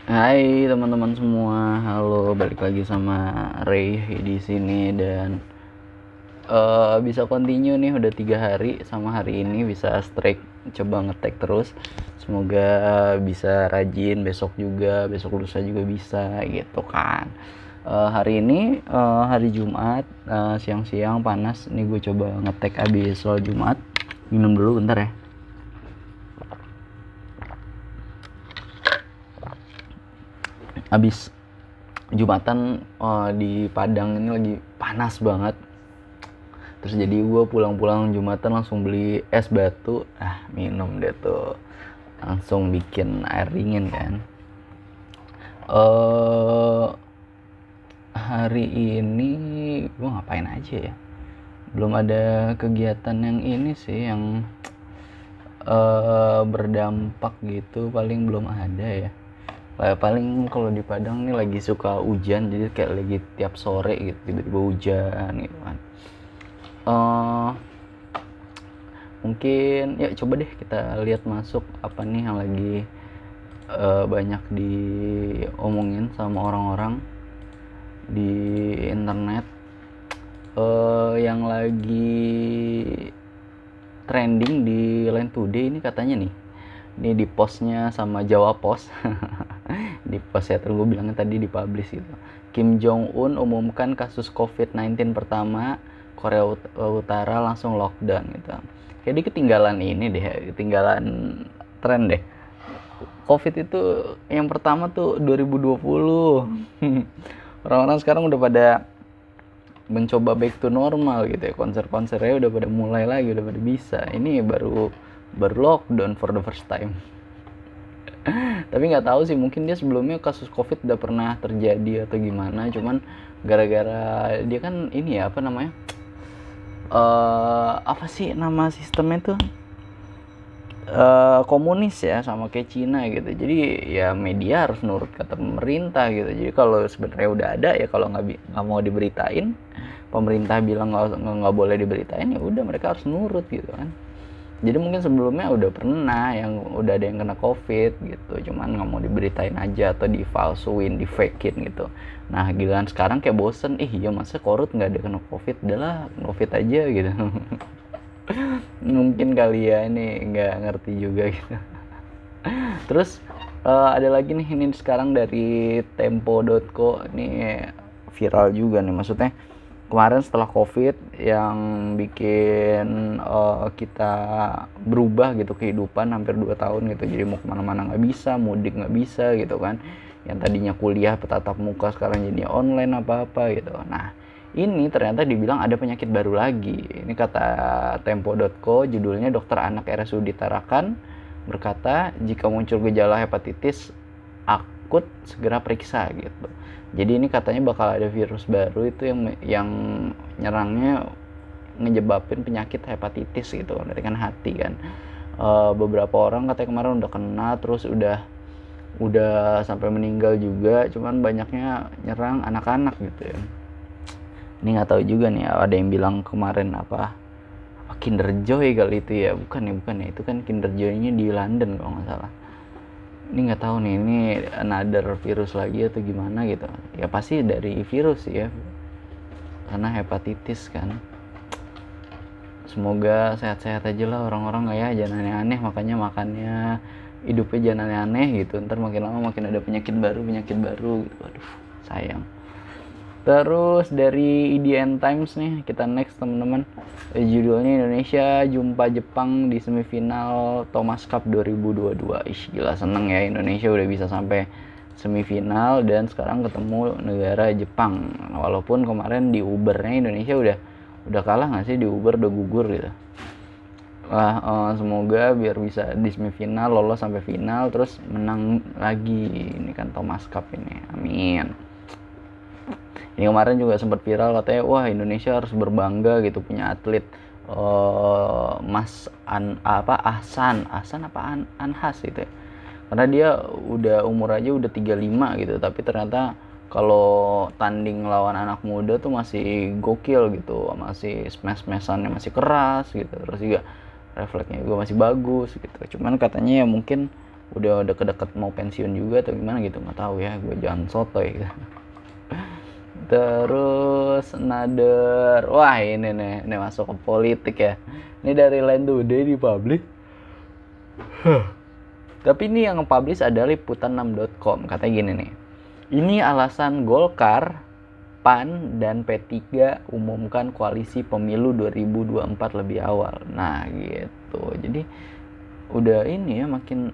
Hai teman-teman semua, halo, balik lagi sama Ray di sini dan bisa continue nih udah 3 hari sama hari ini bisa strike coba ngetek terus. Semoga bisa rajin besok juga, besok lusa juga bisa gitu kan. Hari ini hari Jumat, siang-siang panas. Nih gue coba ngetek abis sholat Jumat. Minum dulu bentar ya. Abis Jumatan di Padang ini lagi panas banget. Terus jadi gue pulang-pulang Jumatan langsung beli es batu, minum deh tuh, langsung bikin air dingin kan. Hari ini gue ngapain aja ya, belum ada kegiatan yang ini sih yang berdampak gitu, paling belum ada ya. Paling kalau di Padang nih lagi suka hujan, jadi kayak lagi tiap sore gitu tiba-tiba hujan gitu kan. Mungkin ya coba deh kita lihat masuk apa nih yang lagi banyak diomongin sama orang-orang di internet. Yang lagi trending di Line Today ini katanya nih, ini di postnya sama Jawa Post. Di post ya, terus gue bilangnya tadi di publish gitu. Kim Jong Un umumkan kasus COVID-19 pertama, Korea Utara langsung lockdown gitu. Kayak dia ketinggalan ini deh, ketinggalan tren deh. COVID itu yang pertama tuh 2020. Orang-orang sekarang udah pada mencoba back to normal gitu ya, konser-konsernya udah pada mulai lagi, udah pada bisa. Ini baru lockdown for the first time. Tapi nggak tahu sih, mungkin dia sebelumnya kasus covid udah pernah terjadi atau gimana, cuman gara-gara dia kan ini ya, apa namanya, apa sih nama sistemnya tuh, komunis ya, sama kayak Cina gitu. Jadi ya media harus nurut kata pemerintah gitu. Jadi kalau sebenarnya udah ada ya, kalau nggak mau diberitain, pemerintah bilang nggak boleh diberitain, ya udah mereka harus nurut gitu kan. Jadi mungkin sebelumnya udah pernah yang udah ada yang kena covid gitu, cuman nggak mau diberitain aja atau dipalsuin, difakein gitu. Nah giliran sekarang kayak bosen, iya masa korut nggak ada kena covid, udahlah covid aja gitu. Mungkin kali ya, ini nggak ngerti juga gitu. Terus ada lagi nih, ini sekarang dari tempo.co, ini viral juga nih, maksudnya kemarin setelah covid yang bikin kita berubah gitu kehidupan hampir 2 tahun gitu. Jadi mau kemana-mana nggak bisa, mudik nggak bisa gitu kan, yang tadinya kuliah bertatap muka sekarang jadi online apa-apa gitu. Nah ini ternyata dibilang ada penyakit baru lagi. Ini kata tempo.co, judulnya dokter anak RSUD Tarakan berkata jika muncul gejala hepatitis akut segera periksa gitu. Jadi ini katanya bakal ada virus baru itu yang nyerangnya ngejebabin penyakit hepatitis gitu, dari kan hati kan. Beberapa orang katanya kemarin udah kena, terus udah sampai meninggal juga, cuman banyaknya nyerang anak-anak gitu ya. Ini nggak tahu juga nih, ada yang bilang kemarin apa Kinder Joy kali itu ya, bukan ya, itu kan Kinder Joy-nya di London kalau nggak salah. Ini nggak tahu nih, ini another virus lagi atau gimana gitu. Ya pasti dari virus ya, karena hepatitis kan. Semoga sehat-sehat aja lah orang-orang, nggak ya, jangan aneh-aneh, makanya makannya hidupnya jangan aneh-aneh gitu, ntar makin lama makin ada penyakit baru gitu. Aduh sayang. Terus dari IDN Times nih, kita next teman-teman. Judulnya Indonesia jumpa Jepang di semifinal Thomas Cup 2022. Gila, seneng ya, Indonesia udah bisa sampai semifinal dan sekarang ketemu negara Jepang. Walaupun kemarin di Ubernya Indonesia udah kalah nggak sih, di Uber udah gugur gitu. Semoga biar bisa di semifinal lolos sampai final terus menang lagi. Ini kan Thomas Cup ini, amin. Ini kemarin juga sempat viral katanya, wah Indonesia harus berbangga gitu punya atlet Mas Ahsan Anhas gitu ya. Karena dia udah umur aja udah 35 gitu, tapi ternyata kalau tanding lawan anak muda tuh masih gokil gitu, masih smash-smashannya masih keras gitu, terus juga refleksnya juga masih bagus gitu. Cuman katanya ya mungkin udah deket-deket mau pensiun juga atau gimana gitu, nggak tahu ya, gue jangan sotoy. Terus another, wah ini masuk ke politik ya. Ini dari Line Today di publish. Tapi ini yang nge-publish adalah liputan6.com. Katanya gini nih. Ini alasan Golkar, PAN, dan P3 umumkan koalisi pemilu 2024 lebih awal. Nah gitu. Jadi udah ini ya makin.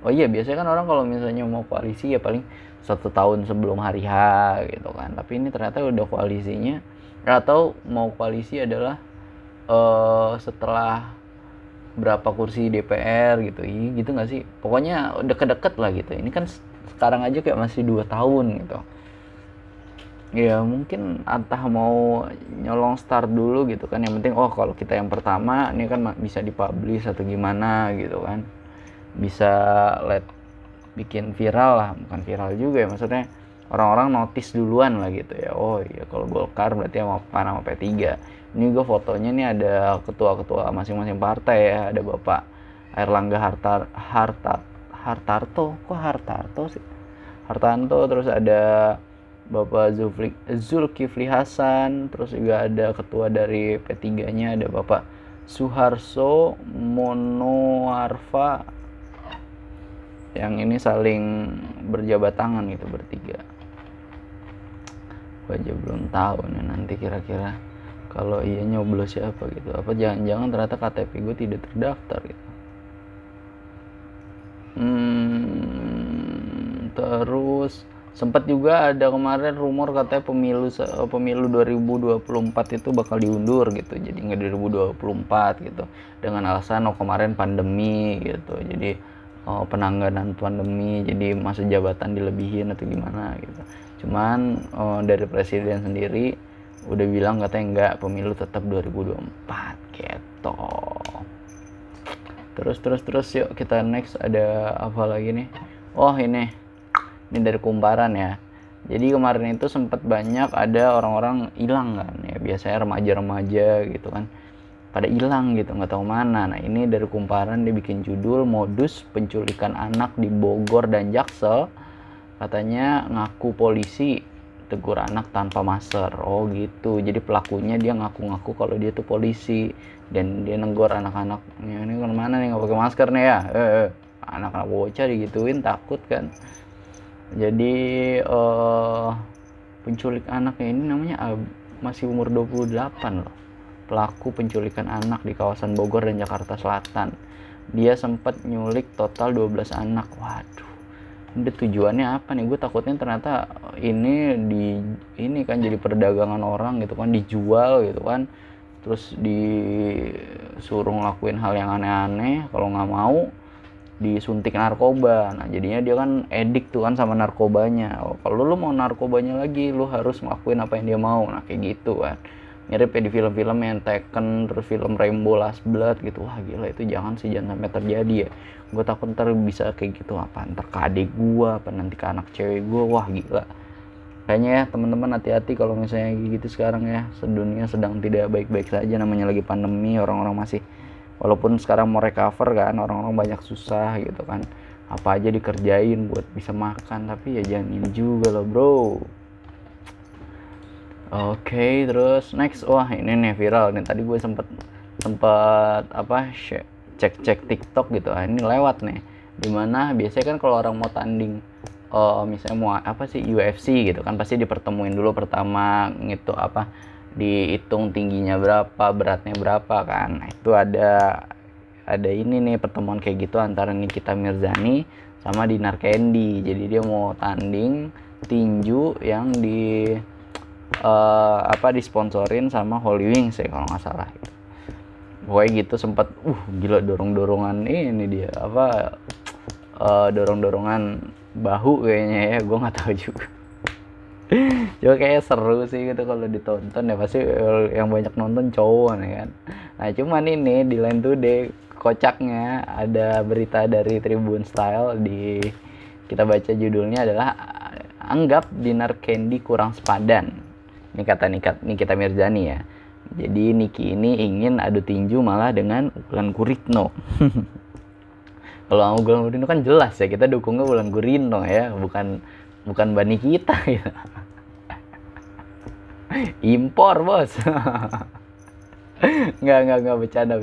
Oh iya, biasanya kan orang kalau misalnya mau koalisi ya paling 1 tahun sebelum hari H gitu kan. Tapi ini ternyata udah koalisinya, atau mau koalisi adalah setelah berapa kursi DPR gitu. Iya gitu nggak sih? Pokoknya deket-deket lah gitu. Ini kan sekarang aja kayak masih 2 tahun gitu. Ya mungkin entah mau nyolong start dulu gitu kan. Yang penting kalau kita yang pertama ini kan bisa dipublish atau gimana gitu kan. Bisa bikin viral lah, bukan viral juga ya, maksudnya orang-orang notice duluan lah gitu ya. Oh iya, kalau Golkar berarti sama PAN sama P3. Ini gue fotonya nih ada ketua-ketua masing-masing partai ya. Ada Bapak Airlangga Hartarto, kok Hartarto sih? Hartanto, terus ada Bapak Zulkifli Hasan, terus juga ada ketua dari P3-nya ada Bapak Suharso Monoarfa. Yang ini saling berjabat tangan gitu bertiga. Gue aja belum tahu nih nanti kira-kira kalau iya nyoblos siapa gitu. Apa jangan-jangan ternyata KTP gue tidak terdaftar gitu. Terus sempat juga ada kemarin rumor katanya pemilu 2024 itu bakal diundur gitu. Jadi nggak 2024 gitu. Dengan alasan kemarin pandemi gitu. Jadi penanganan pandemi, jadi masa jabatan dilebihin atau gimana gitu. Cuman dari presiden sendiri udah bilang katanya enggak, pemilu tetap 2024 gitu. Terus yuk kita next, ada apa lagi nih? Oh ini dari Kumparan ya. Jadi kemarin itu sempat banyak ada orang-orang hilang kan ya, biasanya remaja-remaja gitu kan pada hilang gitu, nggak tahu mana. Nah ini dari Kumparan dia bikin judul modus penculikan anak di Bogor dan Jaksel, katanya ngaku polisi tegur anak tanpa masker. Oh gitu, jadi pelakunya dia ngaku-ngaku kalau dia tuh polisi dan dia negor anak-anaknya. Ini kemana nih nggak pakai masker nih ya, anak-anak bocah digituin takut kan. Jadi penculik anaknya ini namanya masih umur 28 loh. Pelaku penculikan anak di kawasan Bogor dan Jakarta Selatan. Dia sempat nyulik total 12 anak. Waduh. Ini tujuannya apa nih? Gue takutnya ternyata ini kan jadi perdagangan orang gitu kan, dijual gitu kan. Terus disuruh ngelakuin hal yang aneh-aneh, kalau nggak mau disuntik narkoba. Nah jadinya dia kan edik tuh kan sama narkobanya. Kalau lu mau narkobanya lagi, lu harus ngelakuin apa yang dia mau. Nah kayak gitu kan. Mirip ya di film-film yang Taken, terus film Rainbow Last Blood gitu. Wah gila, itu jangan sampai terjadi ya. Gue takut ntar bisa kayak gitu, apa ntar ke adik gue, apa nanti ke anak cewek gue. Wah gila. Kayaknya ya teman-teman hati-hati kalau misalnya gitu sekarang ya. Dunia sedang tidak baik-baik saja, namanya lagi pandemi. Orang-orang masih, walaupun sekarang mau recover kan, orang-orang banyak susah gitu kan. Apa aja dikerjain buat bisa makan, tapi ya jangan ini juga loh bro. Oke, terus next, wah ini nih viral nih. Tadi gue sempet cek TikTok gitu. Ini lewat nih. Dimana biasanya kan kalau orang mau tanding, misalnya mau UFC gitu kan, pasti dipertemuin dulu pertama gitu, dihitung tingginya berapa, beratnya berapa kan. Nah, itu ada ini nih pertemuan kayak gitu antara Nikita Mirzani sama Dinar Candy. Jadi dia mau tanding tinju yang disponsorin sama Holy Wings ya kalau nggak salah. Pokoknya gitu, sempat gila dorong-dorongan ini dia dorong-dorongan bahu kayaknya ya, gue nggak tahu juga. Cuma kayak seru sih gitu kalau ditonton ya, pasti yang banyak nonton cowok nih kan. Nah cuman ini di Line Today kocaknya ada berita dari Tribun Style, kita baca judulnya adalah anggap Dinar Candy kurang sepadan. Ini kata Nikita Mirzani ya. Jadi Niki ini ingin adu tinju malah dengan Ulan Guritno. Kalau sama Wulan Guritno kan jelas ya, kita dukungnya Wulan Guritno ya, bukan bukan bani kita gitu. Impor bos. Nggak, bercanda.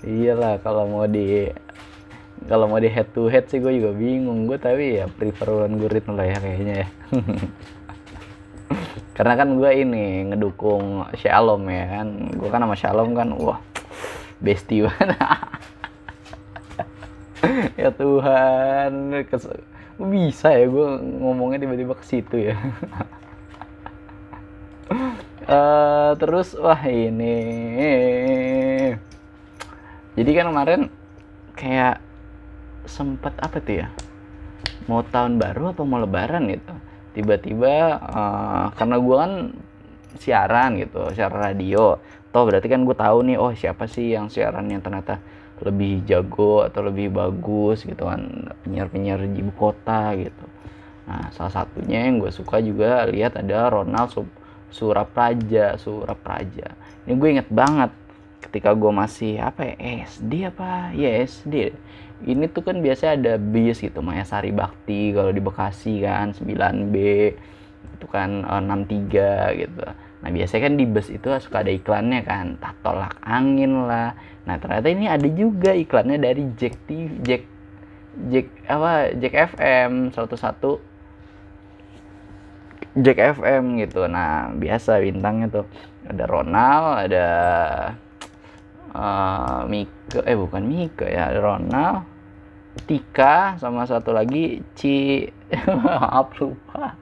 Iyalah, kalau mau di head to head sih gue juga bingung. Gue tapi ya prefer Wulan Guritno lah ya kayaknya ya. Karena kan gue ini ngedukung Shalom ya kan. Gue kan sama Shalom kan, wah bestie banget. Ya Tuhan, bisa ya gue ngomongnya tiba-tiba ke situ ya. Terus wah ini, jadi kan kemarin kayak sempet apa tuh ya, mau tahun baru atau mau lebaran gitu, tiba-tiba karena gue kan siaran gitu, siaran radio, toh berarti kan gue tahu nih, oh siapa sih yang siaran yang ternyata lebih jago atau lebih bagus gitu kan, penyiar-penyiar di ibu kota gitu. Nah salah satunya yang gue suka juga lihat ada Ronald Surapraja. Ini gue inget banget ketika gue masih apa ya, SD apa ya, SD. Ini tuh kan biasanya ada bis gitu, Mayasari Bakti kalau di Bekasi kan, 9B itu kan 63 gitu. Nah biasanya kan di bus itu suka ada iklannya kan, tak tolak angin lah. Nah ternyata ini ada juga iklannya dari Jack FM 101 Jack FM gitu. Nah biasa bintangnya tuh ada Ronald, ada Mika, bukan Mika ya, ada Ronald, Tika, sama satu lagi maaf lupa.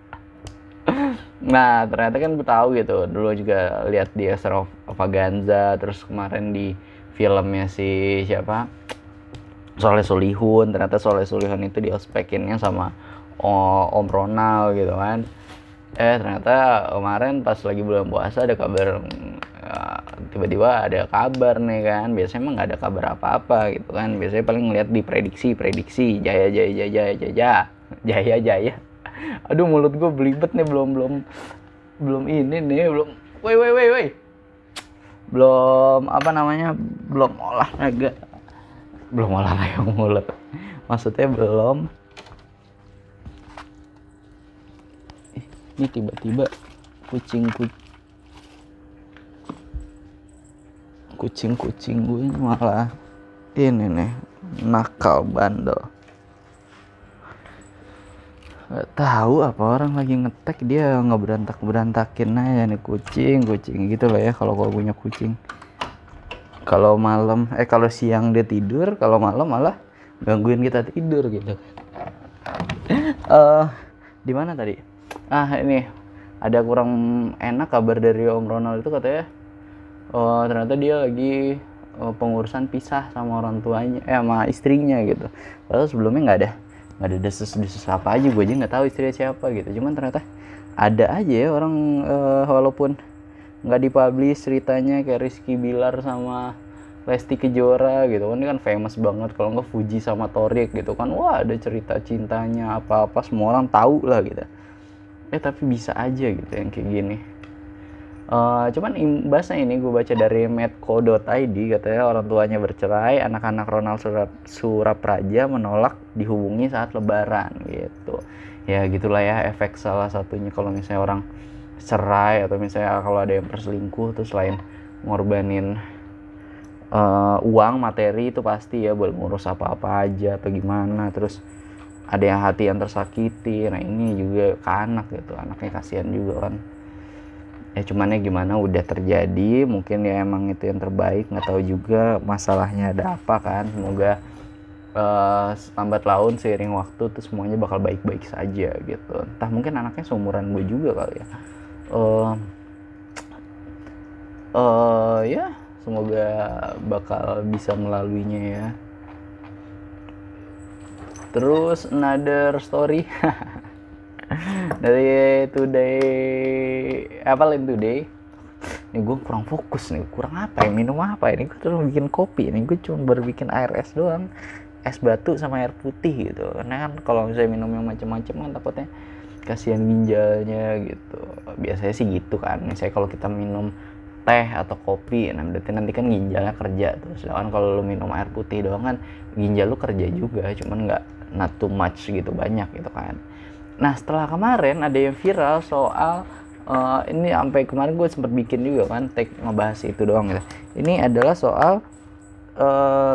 Nah ternyata kan gue tahu gitu, dulu juga lihat di Extravaganza, terus kemarin di filmnya si siapa, Soleh Solihun. Ternyata Soleh Solihun itu diospekinnya sama Om Ronald gitu kan. Ternyata kemarin pas lagi bulan puasa ada kabar, tiba-tiba ada kabar nih kan. Biasanya emang nggak ada kabar apa-apa gitu kan, biasanya paling ngeliat di prediksi jaya. Aduh mulut gue belibet nih, belum ini nih, woi belum apa namanya, belum olahraga mulut, maksudnya belum. Ini tiba-tiba kucing gue malah ini nih, nakal bandel. Gak tahu apa orang lagi ngetek dia ngeberantakin aja nih kucing gitu lah ya. Kalau gue punya kucing, kalau malam kalau siang dia tidur, kalau malam malah gangguin kita tidur gitu. Di mana tadi? Ini ada kurang enak kabar dari Om Ronald itu, katanya ternyata dia lagi pengurusan pisah sama orang tuanya, sama istrinya gitu. Padahal sebelumnya nggak ada desus apa aja, gue aja nggak tahu istrinya siapa gitu. Cuman ternyata ada aja ya orang, walaupun nggak dipublish ceritanya, kayak Rizky Bilar sama Lesti Kejora gitu kan. Ini kan famous banget, kalau nggak Fuji sama Torik gitu kan. Wah ada cerita cintanya apa-apa, semua orang tahu lah gitu. Tapi bisa aja gitu yang kayak gini. Cuman imbasnya ini gue baca dari medco.id, katanya orang tuanya bercerai, anak-anak Ronald Surapraja menolak dihubungi saat lebaran gitu. Ya gitulah ya, efek salah satunya kalau misalnya orang cerai, atau misalnya kalau ada yang berselingkuh tuh, selain ngorbanin uang materi itu pasti ya buat ngurus apa-apa aja atau gimana, terus ada yang hati yang tersakiti. Nah ini juga ke anak gitu, anaknya kasihan juga kan ya. Cuman ya gimana, udah terjadi, mungkin ya emang itu yang terbaik, nggak tahu juga masalahnya ada apa kan. Semoga lambat laun seiring waktu tuh semuanya bakal baik-baik saja gitu. Entah mungkin anaknya seumuran gue juga kali ya. Ya semoga bakal bisa melaluinya ya. Terus another story dari Today, Lain Today. Ini gue kurang fokus nih, kurang apa ya, minum apa ini, gue terus bikin kopi. Ini gue cuma baru bikin air es doang, es batu sama air putih gitu. Karena kan kalau misalnya minum yang macam-macam kan takutnya kasihan ginjalnya gitu. Biasanya sih gitu kan. Misalnya kalau kita minum teh atau kopi. Nah berarti nanti kan ginjalnya kerja tuh. Sedangkan kalau lu minum air putih doang kan ginjal lu kerja juga, cuman nggak not too much gitu, banyak gitu kan. Nah setelah kemarin ada yang viral soal ini, sampai kemarin gue sempat bikin juga kan tag ngebahas itu doang gitu. Ini adalah soal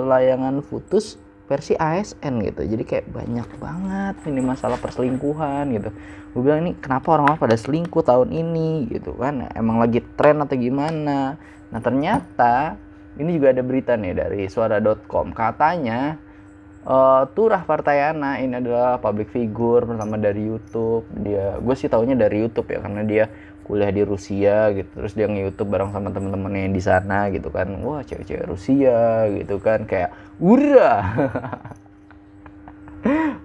layangan putus versi ASN gitu. Jadi kayak banyak banget ini masalah perselingkuhan gitu. Gue bilang ini kenapa orang-orang pada selingkuh tahun ini gitu kan, emang lagi tren atau gimana. Nah ternyata ini juga ada berita nih dari suara.com, katanya Turah Partayana ini adalah public figure pertama dari YouTube. Gue sih taunya dari YouTube ya, karena dia kuliah di Rusia gitu, terus dia nge-YouTube bareng sama temen-temennya yang di sana gitu kan. Wah cewek-cewek Rusia gitu kan, kayak ura.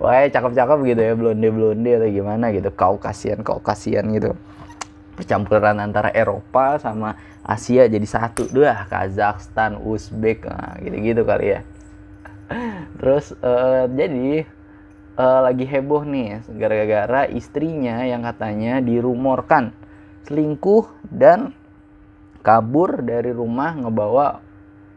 Wah cakep-cakep gitu ya, blonde-blonde atau gimana gitu, Kaukasian gitu, percampuran antara Eropa sama Asia jadi satu. Kazakhstan, Uzbek, nah, gitu-gitu kali ya. Terus jadi lagi heboh nih gara-gara istrinya yang katanya dirumorkan selingkuh dan kabur dari rumah ngebawa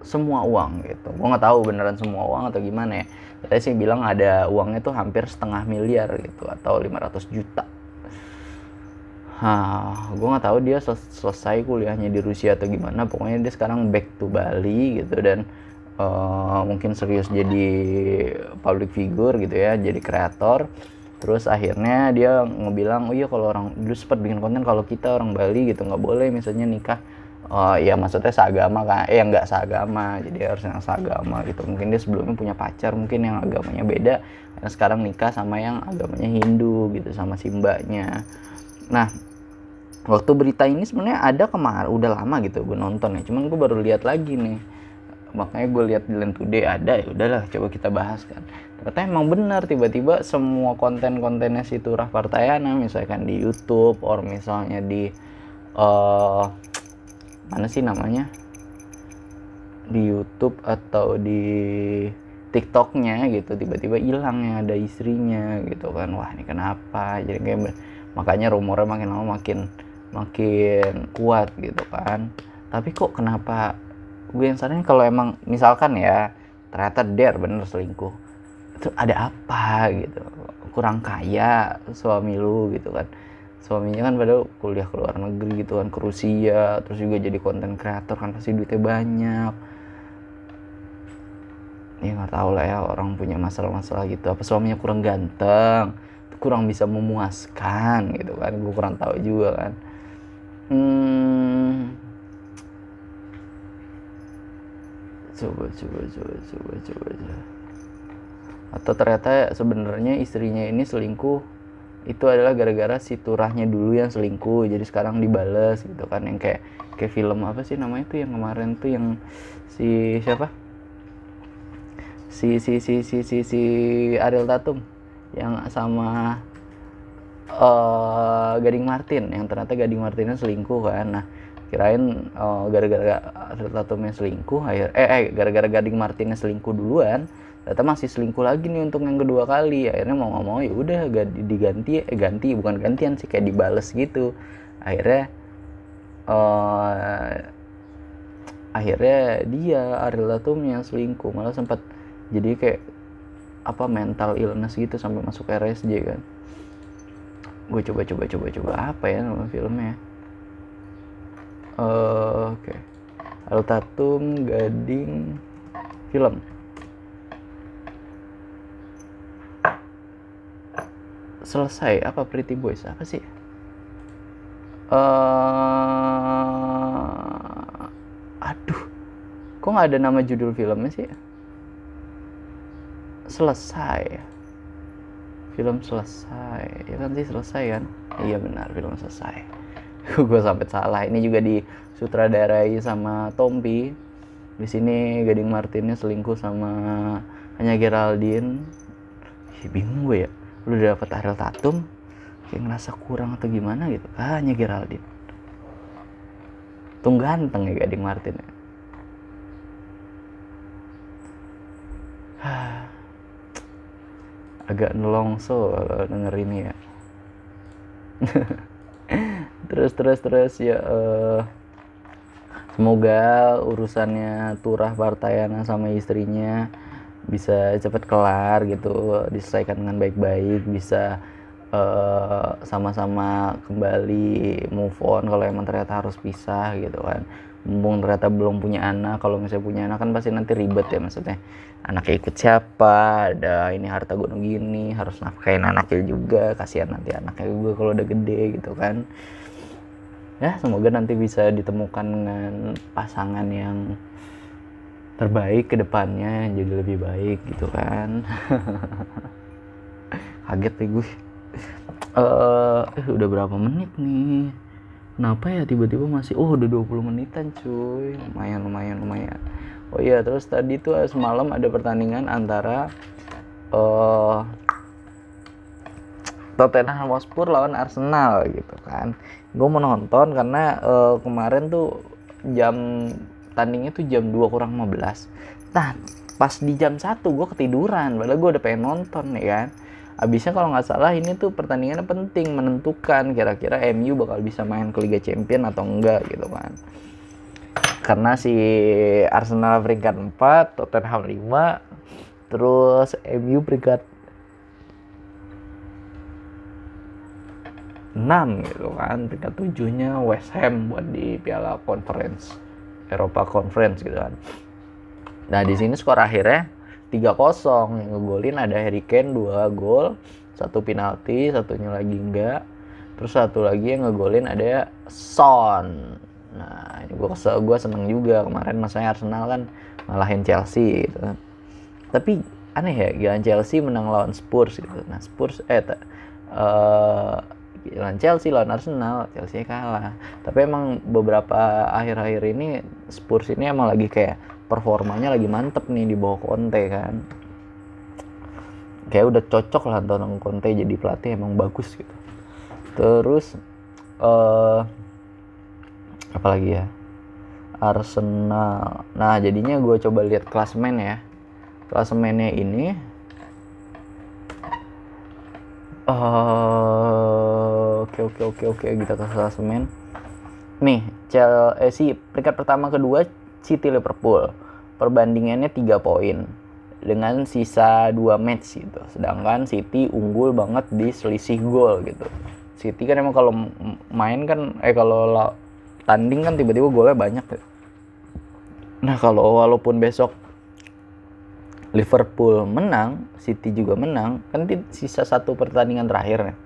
semua uang gitu. Gue nggak tahu beneran semua uang atau gimana ya. Katanya sih bilang ada uangnya tuh hampir 500 miliar gitu atau 500 juta. Gue nggak tahu dia selesai kuliahnya di Rusia atau gimana. Pokoknya dia sekarang back to Bali gitu, dan mungkin serius jadi public figure gitu ya, jadi kreator. Terus akhirnya dia ngebilang, oh iya kalau orang dulu sempat bikin konten kalau kita orang Bali gitu nggak boleh misalnya nikah, ya maksudnya seagama kan, nggak seagama, jadi harus yang seagama gitu. Mungkin dia sebelumnya punya pacar mungkin yang agamanya beda, dan sekarang nikah sama yang agamanya Hindu gitu, sama si mbaknya. Nah waktu berita ini sebenarnya ada kemarin, udah lama gitu gue nonton ya, cuman gue baru lihat lagi nih, makanya gue lihat di Line Today ada, ya udahlah coba kita bahas kan. Ternyata emang benar, tiba-tiba semua konten-kontennya si Turah Partayana misalkan di YouTube or misalnya di mana sih namanya, di YouTube atau di TikToknya gitu, tiba-tiba hilang yang ada istrinya gitu kan. Wah ini kenapa, jadi kayak makanya rumornya makin lama makin kuat gitu kan. Tapi kok kenapa gue yang saranin kalau emang misalkan ya ternyata bener selingkuh, itu ada apa gitu, kurang kaya suami lu gitu kan. Suaminya kan padahal kuliah ke luar negeri gitu kan, ke Rusia, terus juga jadi konten kreator kan, pasti duitnya banyak. Ya nggak tahu lah ya, orang punya masalah-masalah gitu. Apa suaminya kurang ganteng, kurang bisa memuaskan gitu kan, gue kurang tahu juga kan. Coba. Atau ternyata sebenarnya istrinya ini selingkuh itu adalah gara-gara si Turahnya dulu yang selingkuh, jadi sekarang dibales gitu kan. Yang kayak film apa sih namanya tuh yang kemarin tuh, yang si siapa, si Ariel Tatum yang sama Gading Martin, yang ternyata Gading Martinnya selingkuh kan. Nah kirain gara-gara Ariel Tatumnya selingkuh, gara-gara Gading Martinnya selingkuh duluan, ternyata masih selingkuh lagi nih untuk yang kedua kali. Akhirnya mau nggak mau ya udah ganti, bukan gantian sih, kayak dibales gitu. Akhirnya dia Ariel Tatum yang selingkuh, malah sempat jadi kayak apa, mental illness gitu sampai masuk RSJ kan. Gue coba apa ya nama filmnya. Oke. Ariel Tatum Gading film. Selesai apa, Pretty Boys apa sih? Aduh, kok nggak ada nama judul filmnya sih? Selesai. Film Selesai, ya kan sih selesai kan? Iya benar, film Selesai. Gue sampai salah. Ini juga disutradarai sama Tompi. Di sini Gading Martinnya selingkuh sama Anya Geraldine. Bingung gue ya. Lu udah dapet Ariel Tatum, kayak ngerasa kurang atau gimana gitu. Anya Geraldine. Tung ganteng ya Gading Martin ya. Agak nelongso denger ini ya. terus ya Semoga urusannya Turah Partayana sama istrinya bisa cepet kelar gitu, diselesaikan dengan baik-baik, bisa sama-sama kembali move on kalau emang ternyata harus pisah gitu kan. Mumpung ternyata belum punya anak, kalau misalnya punya anak kan pasti nanti ribet ya, maksudnya anaknya ikut siapa, ada ini harta gunung gini, harus nafkain anaknya juga, kasihan nanti anaknya juga kalau udah gede gitu kan. Ya semoga nanti bisa ditemukan dengan pasangan yang terbaik ke depannya, jadi lebih baik gitu kan. Kaget nih gue. Udah berapa menit nih? Kenapa ya tiba-tiba masih udah 20 menitan cuy. Lumayan. Oh iya, terus tadi tuh semalam ada pertandingan antara Tottenham Hotspur lawan Arsenal gitu kan. Gue mau nonton karena kemarin tuh tandingnya tuh jam 2 kurang 15. Nah, pas di jam 1 gue ketiduran, padahal gue udah pengen nonton ya kan. Abisnya kalau nggak salah ini tuh pertandingannya penting, menentukan kira-kira MU bakal bisa main ke Liga Champions atau enggak gitu kan. Karena si Arsenal peringkat 4, Tottenham 5, terus MU peringkat 6 gitu kan, peringkat 7-nya West Ham buat di Piala Conference, Eropa Conference gitu kan. Nah di sini skor akhirnya 3-0, yang ngegolin ada Harry Kane 2 gol, 1 penalti, satunya lagi enggak. Terus satu lagi yang ngegolin ada Son. Nah ini gue seneng juga, kemarin masanya Arsenal kan ngalahin Chelsea gitu. Tapi aneh ya, gila Chelsea menang lawan Spurs gitu. Nah Spurs lawan Chelsea, lawan Arsenal, Chelsea kalah. Tapi emang beberapa akhir-akhir ini Spurs ini emang lagi kayak performanya lagi mantep nih di bawah Conte kan. Kayak udah cocok lah Antonio Conte jadi pelatih, emang bagus gitu. Terus apa lagi ya, Arsenal. Nah jadinya gue coba lihat klasemen ya. Klasemennya ini oke kita ke klasemen. Nih, peringkat pertama kedua City Liverpool. Perbandingannya 3 poin dengan sisa 2 match gitu. Sedangkan City unggul banget di selisih gol gitu. City kan emang kalau main kan kalau tanding kan tiba-tiba golnya banyak gitu. Nah, walaupun besok Liverpool menang, City juga menang, kan sisa 1 pertandingan terakhir nih.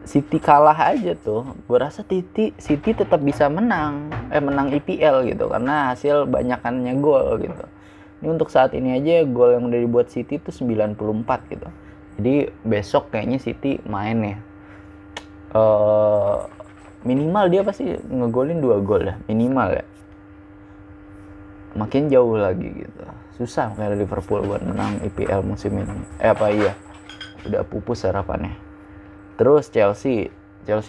City kalah aja tuh, gue rasa City tetap bisa menang IPL gitu, karena hasil banyakannya gol gitu. Ini untuk saat ini aja gol yang udah dibuat City tuh 94 gitu. Jadi besok kayaknya City main ya. Minimal dia pasti ngegolin 2 gol ya, minimal ya. Makin jauh lagi gitu. Susah kayak Liverpool buat menang IPL musim ini. Udah pupus harapannya. Terus Chelsea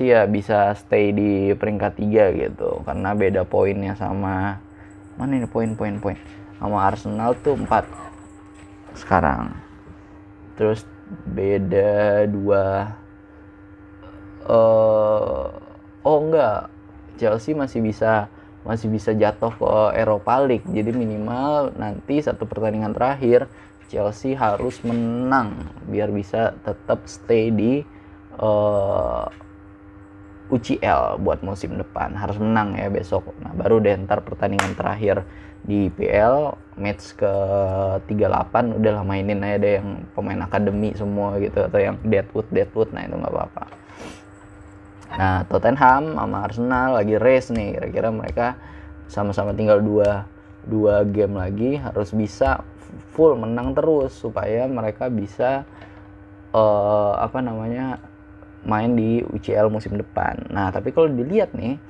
ya bisa stay di peringkat 3 gitu, karena beda poinnya sama mana ini poin sama Arsenal tuh 4 sekarang. Terus beda 2 enggak, Chelsea masih bisa jatuh ke Europa League. Jadi minimal nanti 1 pertandingan terakhir Chelsea harus menang biar bisa tetap stay di UCL buat musim depan. Harus menang ya besok. Nah baru deh ntar pertandingan terakhir di IPL match ke 38 udahlah mainin aja deh yang pemain akademi semua gitu, atau yang Deadwood. Nah itu nggak apa-apa. Nah Tottenham sama Arsenal lagi race nih, kira-kira mereka sama-sama tinggal dua game lagi, harus bisa full menang terus supaya mereka bisa main di UCL musim depan. Nah tapi kalau dilihat nih,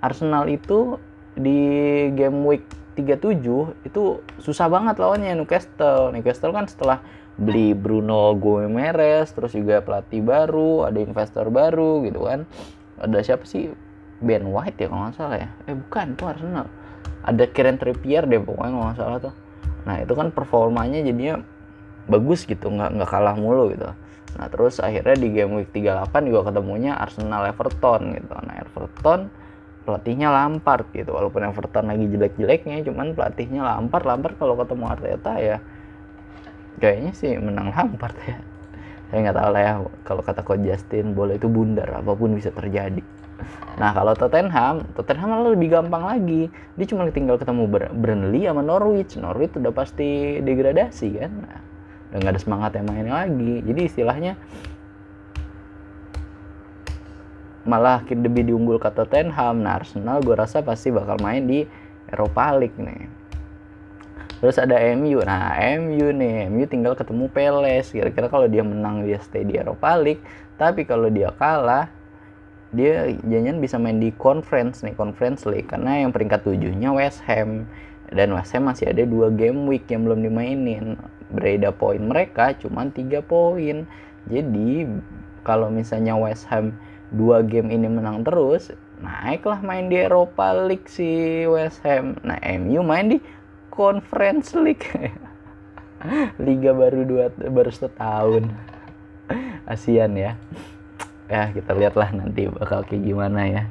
Arsenal itu di game week 37 itu susah banget lawannya Newcastle kan setelah beli Bruno Gomes, terus juga pelatih baru, ada investor baru gitu kan. Ada siapa sih, Ben White ya kalau nggak salah ya, bukan, itu Arsenal ada Kieran Trippier deh pokoknya kalau nggak salah tuh. Nah itu kan performanya jadinya bagus gitu, nggak kalah mulu gitu. Nah terus akhirnya di game week 38 juga ketemunya Arsenal Everton gitu. Nah Everton pelatihnya Lampard gitu, walaupun Everton lagi jelek-jeleknya, cuman pelatihnya Lampard kalau ketemu Arteta ya kayaknya sih menang Lampard ya. Saya nggak tahu lah ya, kalau kata Coach Justin bola itu bundar, apapun bisa terjadi. Nah kalau Tottenham malah lebih gampang lagi, dia cuma tinggal ketemu Burnley sama Norwich udah pasti degradasi kan. Nah, udah nggak ada semangat yang main lagi, jadi istilahnya malah lebih diunggul ke Tottenham. Nah Arsenal gue rasa pasti bakal main di Europa League nih. Terus ada MU. Nah MU tinggal ketemu Palace. Kira-kira kalau dia menang dia stay di Europa League, tapi kalau dia kalah dia jangan bisa main di Conference League, karena yang peringkat 7-nya West Ham, dan West Ham masih ada 2 game week yang belum dimainin. Beda poin mereka cuma 3 poin. Jadi kalau misalnya West Ham 2 game ini menang terus, naiklah main di Europa League si West Ham. Nah MU main di Conference League. Liga baru setahun. Asian ya. Ya kita lihatlah nanti bakal kayak gimana ya.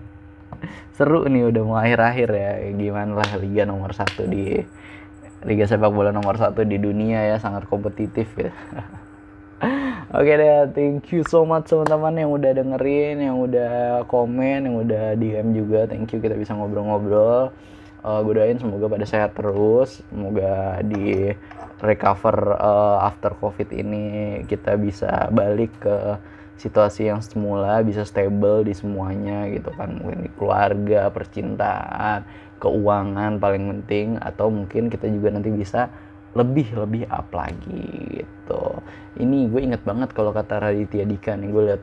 Seru nih, udah mau akhir-akhir ya. Gimana lah Liga nomor 1 di Liga sepak bola nomor 1 di dunia ya, sangat kompetitif ya. Oke deh, thank you so much teman-teman yang udah dengerin, yang udah komen, yang udah DM juga. Thank you, kita bisa ngobrol-ngobrol. Gue doain semoga pada sehat terus, semoga di recover after covid ini kita bisa balik ke situasi yang semula, bisa stable di semuanya gitu kan, mungkin di keluarga, percintaan, keuangan paling penting, atau mungkin kita juga nanti bisa lebih up lagi gitu. Ini gue inget banget kalau kata Raditya Dika nih, gue liat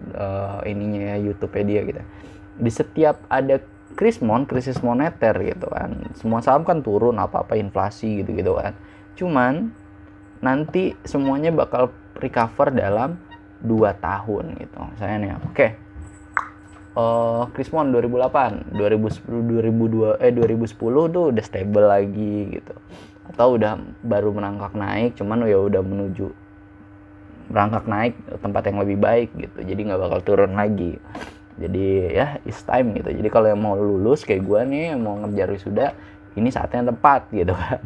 ininya ya, YouTube-nya dia gitu. Di setiap ada krisis moneter gitu kan, semua saham kan turun, apa-apa inflasi gitu kan. Cuman nanti semuanya bakal recover dalam 2 tahun gitu. Misalnya nih, oke. Krismon 2008, 2010 tuh udah stable lagi gitu. Atau udah baru merangkak naik, cuman ya udah menuju merangkak naik tempat yang lebih baik gitu. Jadi nggak bakal turun lagi. Jadi ya it's time gitu. Jadi kalau yang mau lulus kayak gue nih, mau ngejar wisuda, ini saatnya yang tepat gitu kan.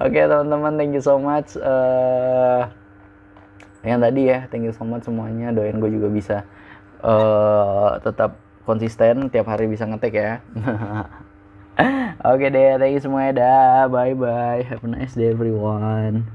Oke teman-teman, thank you so much. Yang tadi ya, thank you so much semuanya. Doain gue juga bisa tetap konsisten, tiap hari bisa ngetek ya. Oke deh, thank you semuanya dah. Bye bye. Have a nice day everyone.